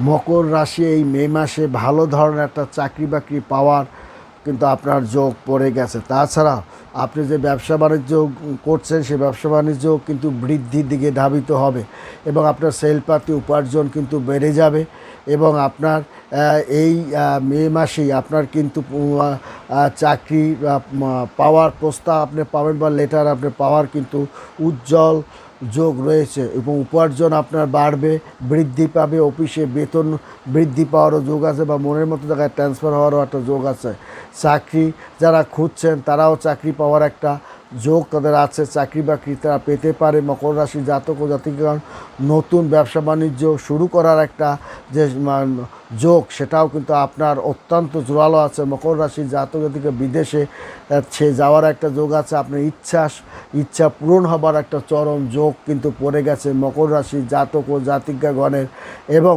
মকর রাশি এই মে মাসে ভালো ধরনের একটা চাকরি বাকরি পাওয়ার কিন্তু আপনার যোগ পড়ে গেছে। তাছাড়া আপনি যে ব্যবসা বাণিজ্য করছেন সেই ব্যবসা বাণিজ্য কিন্তু বৃদ্ধির দিকে ধাবিত হবে এবং আপনার সেলপাতি উপার্জন কিন্তু বেড়ে যাবে এবং আপনার এই মে মাসেই আপনার কিন্তু চাকরি পাওয়ার প্রস্তাব আপনি পাবেন বা লেটার আপনি পাওয়ার কিন্তু উজ্জ্বল যোগ রয়েছে এবং উপার্জন আপনার বাড়বে, বৃদ্ধি পাবে, অফিসে বেতন বৃদ্ধি পাওয়ারও যোগ আছে বা মনের মতো জায়গায় ট্রান্সফার হওয়ারও একটা যোগ আছে। চাকরি যারা খুঁজছেন তারাও চাকরি পাওয়ার একটা যোগ তাদের আছে, চাকরি বাকরি তারা পেতে পারে। মকর রাশি জাতক ও জাতিকাগণ নতুন ব্যবসা বাণিজ্য শুরু করার একটা যে সেটাও কিন্তু আপনার অত্যন্ত জোরালো আছে। মকর রাশি জাতক জাতিকা বিদেশে সে যাওয়ার একটা যোগ আছে, আপনার ইচ্ছা পূরণ হবার একটা চরম যোগ কিন্তু পড়ে গেছে মকর রাশি জাতক ও জাতিকাগণের। এবং